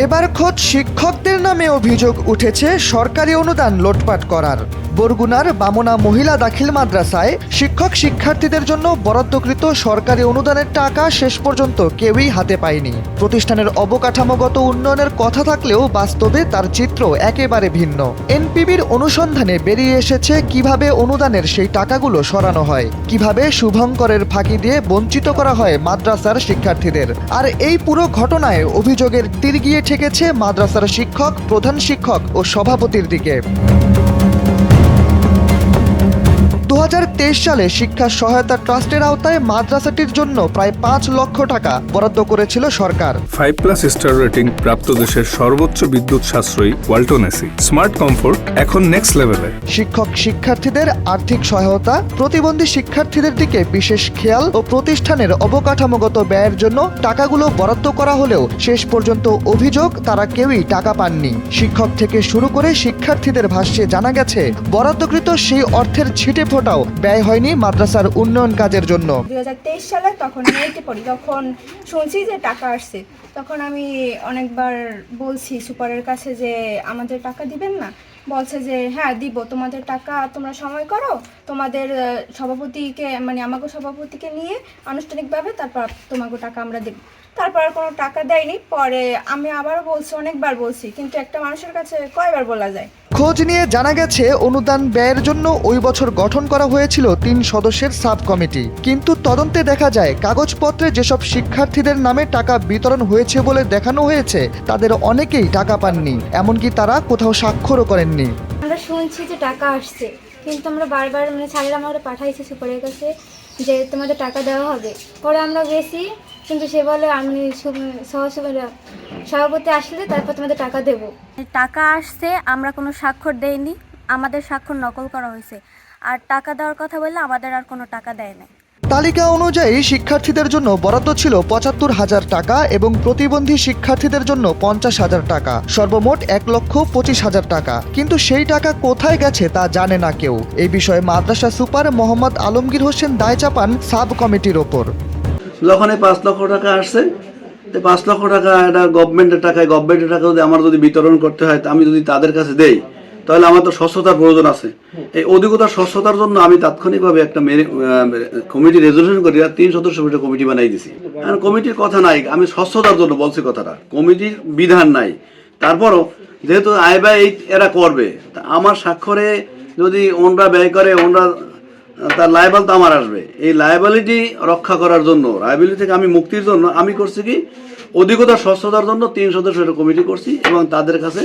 এবার খোদ শিক্ষকদের নামে অভিযোগ উঠেছে সরকারি অনুদান লোটপাট করার। বরগুনার বামনা মহিলা দাখিল মাদ্রাসায় শিক্ষক শিক্ষার্থীদের জন্য বরাদ্দকৃত সরকারি অনুদানের টাকা শেষ পর্যন্ত কেউই হাতে পায়নি। প্রতিষ্ঠানের অবকাঠামোগত উন্নয়নের কথা থাকলেও বাস্তবে তার চিত্র একেবারে ভিন্ন। এনপিবির অনুসন্ধানে বেরিয়ে এসেছে কিভাবে অনুদানের সেই টাকাগুলো সরানো হয়, কিভাবে শুভঙ্করের ফাঁকি দিয়ে বঞ্চিত করা হয় মাদ্রাসার শিক্ষার্থীদের। আর এই পুরো ঘটনায় অভিযোগের তীর গিয়ে ঠেকেছে মাদ্রাসার শিক্ষক, প্রধান শিক্ষক ও সভাপতির দিকে। 2023 সালে শিক্ষা সহায়তা ট্রাস্টের আওতায় মাদ্রাসাটির জন্য প্রায় 5 লক্ষ টাকা বরাদ্দ করেছিল সরকার। 5+ স্টার রেটিং প্রাপ্ত দেশের সর্বোচ্চ বিদ্যুৎ সাশ্রয়ী ওয়ালটন এসি স্মার্ট কমফোর্ট এখন নেক্সট লেভেলে। শিক্ষক শিক্ষার্থীদের আর্থিক সহায়তা, প্রতিবন্ধী শিক্ষার্থীদের দিকে বিশেষ খেয়াল ও প্রতিষ্ঠানের অবকাঠামোগত ব্যয়ের জন্য টাকাগুলো বরাদ্দ করা হলেও শেষ পর্যন্ত অভিযোগ তারা কেউই টাকা পাননি। শিক্ষক থেকে শুরু করে শিক্ষার্থীদের ভাষ্যে জানা গেছে বরাদ্দকৃত সেই অর্থের ছিটে ফোটাও ব্যয় হয়নি মাদ্রাসার উন্নয়ন কাজের জন্য। 2023 সালে তখন মেয়েতে পড়ি, তখন শুনছি যে টাকা আসছে, তখন আমি অনেকবার বলছি সুপারের কাছে যে আমাদের টাকা দিবেন না। বলছে যে হ্যাঁ দিব, তোমাদের টাকা তোমরা সময় করো, তোমাদের সভাপতিকে মানে আমাকে সভাপতিকে নিয়ে আনুষ্ঠানিকভাবে তারপর তোমাকে টাকা আমরা দেব। তারপর আর কোনো টাকা দেয়নি। পরে আমি আবারও বলছি, অনেকবার বলছি, কিন্তু একটা মানুষের কাছে কয়বার বলা যায়। খোঁজ নিয়ে জানা গেছে অনুদান ব্যয়ের জন্য ওই বছর গঠন করা হয়েছিল 3 সদস্যের সাব কমিটি, কিন্তু তদন্তে দেখা যায় কাগজপত্রে যেসব শিক্ষার্থীদের নামে টাকা বিতরণ হয়েছে বলে দেখানো হয়েছে তাদের অনেকেই টাকা পাননি, এমনকি তারা কোথাও স্বাক্ষরও করেননি। আমরা শুনছি যে টাকা আসছে, কিন্তু আমরা বারবার মানে স্যারেরা আমাদের পাঠাইছে সুপারের কাছে যে তোমাদের টাকা দেওয়া হবে। পরে আমরা গেছি, কিন্তু সে বলে আমি সভাপতি আসলে তারপর তোমাদের টাকা দেব। টাকা আসছে, আমরা কোনো স্বাক্ষর দেইনি, আমাদের স্বাক্ষর নকল করা হয়েছে। আর টাকা দেওয়ার কথা বললে আমাদের আর কোনো টাকা দেয় নাই। তালিকা অনুযায়ী শিক্ষার্থীদের জন্য বরাদ্দ ছিল 75,000 টাকা এবং প্রতিবন্ধী শিক্ষার্থীদের জন্য 50,000 টাকা, সর্বমোট 1,25,000 টাকা। কিন্তু সেই টাকা কোথায় গেছে তা জানে না কেউ। এই বিষয়ে মাদ্রাসা সুপার মোহাম্মদ আলমগীর হোসেন দায় চাপান সাব কমিটির ওপর। যখন এই 5 লক্ষ টাকা আসছে, 5 লক্ষ টাকা এটা গভর্নমেন্টের টাকা যদি আমার যদি বিতরণ করতে হয়, আমি যদি তাদের কাছে দেই, তাহলে আমার তো স্বচ্ছতার প্রয়োজন আছে। এই অধিকতার স্বচ্ছতার জন্য আমি তাৎক্ষণিকভাবে একটা কমিটি রেজলিউশন করি, 3 সদস্য একটা কমিটি বানাই দিছি। কারণ কমিটির কথা নাই, আমি স্বচ্ছতার জন্য বলছি কথাটা, কমিটির বিধান নাই। তারপরও যেহেতু আয় ব্যয় এরা করবে, তা আমার স্বাক্ষরে যদি ওনরা ব্যয় করে, ওনরা তার লায়াবল তো আমার আসবে। এই লায়াবিলিটি রক্ষা করার জন্য, লায়াবিলিটি থেকে আমি মুক্তির জন্য আমি করছি কি অধিকতার স্বচ্ছতার জন্য 3 সদস্যের কমিটি করছি এবং তাদের কাছে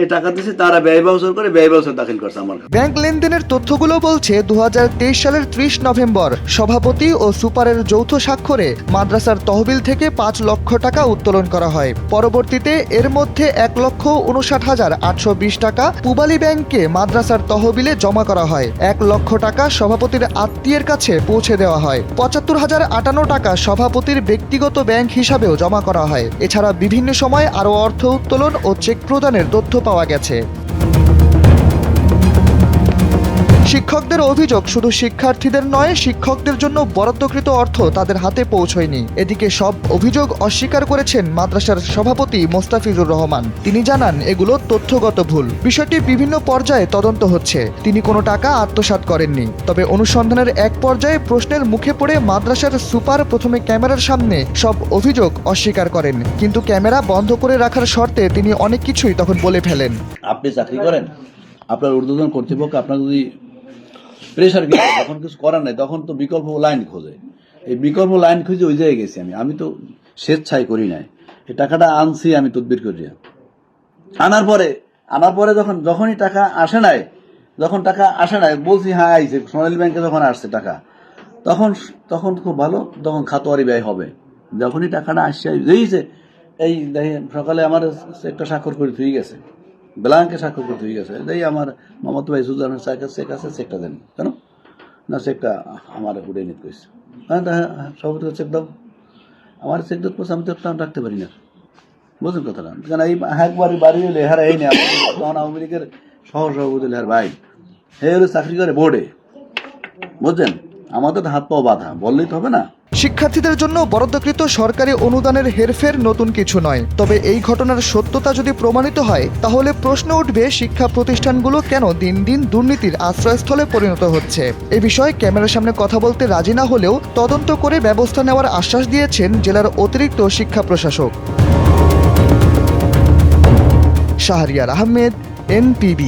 এই টাকা দিয়েছি, তারা ব্যয় বাউচার করে ব্যয় বাউচার দাখিল করছে আমার কাছে। ব্যাংক লেনদেনের তথ্যগুলো বলছে 2023 সালের 30 নভেম্বর সভাপতি ও সুপারের যৌথ স্বাক্ষরে মাদ্রাসার তহবিল থেকে 5 লক্ষ টাকা উত্তোলন করা হয়। পরবর্তীতে এর মধ্যে 1,59,820 টাকা পূবালী ব্যাংকে মাদ্রাসার তহবিলে জমা করা হয়। 1 লক্ষ টাকা সভাপতির আত্মীয়ের কাছে পৌঁছে দেওয়া হয়। 75,058 টাকা সভাপতির ব্যক্তিগত ব্যাংক হিসাবেও জমা করা হয়। এছাড়া বিভিন্ন সময় আরও অর্থ উত্তোলন ও চেক প্রদানের তথ্য পাওয়া গেছে। শিক্ষকদের অভিযোগ, শুধু শিক্ষার্থীদের নয়, শিক্ষকদের জন্য বরাদ্দকৃত অর্থ তাদের হাতে পৌঁছয়নি। এদিকে সব অভিযোগ অস্বীকার করেছেন মাদ্রাসার সভাপতি মোস্তাফিজুর রহমান। তিনি জানান এগুলো তথ্যগত ভুল, বিষয়টি বিভিন্ন পর্যায়ে তদন্ত হচ্ছে। তিনি কোনো টাকা আত্মসাৎ করেননি। তবে অনুসন্ধানের এক পর্যায়ে প্রশ্নের মুখে পড়ে মাদ্রাসার সুপার প্রথমে ক্যামেরার সামনে সব অভিযোগ অস্বীকার করেন, কিন্তু ক্যামেরা বন্ধ করে রাখার শর্তে তিনি অনেক কিছুই তখন বলে ফেলেন। আপনি চাকরি করেন, আপনার ঊর্ধ্বতন কর্তৃপক্ষ আপনার যদি প্রেশার গেছে, তখন কিছু করার নাই, তখন তো বিকল্প লাইন খোঁজে। এই বিকল্প লাইন খুঁজে ওই জায়গায় গেছি আমি তো স্বেচ্ছায় করি নাই। এই টাকাটা আনছি আমি তদবির করিয়া। আনার পরে যখনই টাকা আসে নাই বলছি হ্যাঁ আইছে, সোনালী ব্যাংকে যখন আসছে টাকা, তখন খুব ভালো, তখন খাতোয়ারি ব্যয় হবে। যখনই টাকাটা আসছে দিয়েছে, এই দেখেন সকালে আমার একটা স্বাক্ষর করে থুই গেছে, ব্ল্যাঙ্কে স্বাক্ষর করতে হয়ে গেছে। এই আমার মামাতো ভাই সুজানের চেক আছে, চেকটা দেন কেন না, চেকটা আমার উড়ে নিতে কইছে। হ্যাঁ সভাপতি চেক দাও, আমার চেক দিতে আমি তো রাখতে পারি না, বুঝলেন কথাটা। কেন এই একবার বাড়ি লেহারা এই নেই, তখন আওয়ামী লীগের সহসভাপতি লেহার ভাই হে হলে চাকরি করে বোর্ডে, বুঝছেন, আমাদের হাত পাও বাধা, বললেই তো হবে না। শিক্ষার্থীদের জন্য বরাদ্দকৃত সরকারি অনুদানের হেরফের নতুন কিছু নয়, তবে এই ঘটনার সত্যতা যদি প্রমাণিত হয় তাহলে প্রশ্ন উঠবে শিক্ষা প্রতিষ্ঠানগুলো কেন দিন দিন দুর্নীতির আশ্রয়স্থলে পরিণত হচ্ছে। এ বিষয়ে ক্যামেরার সামনে কথা বলতে রাজি না হলেও তদন্ত করে ব্যবস্থা নেওয়ার আশ্বাস দিয়েছেন জেলার অতিরিক্ত শিক্ষা প্রশাসক। শাহরিয়ার আহমেদ, NPB।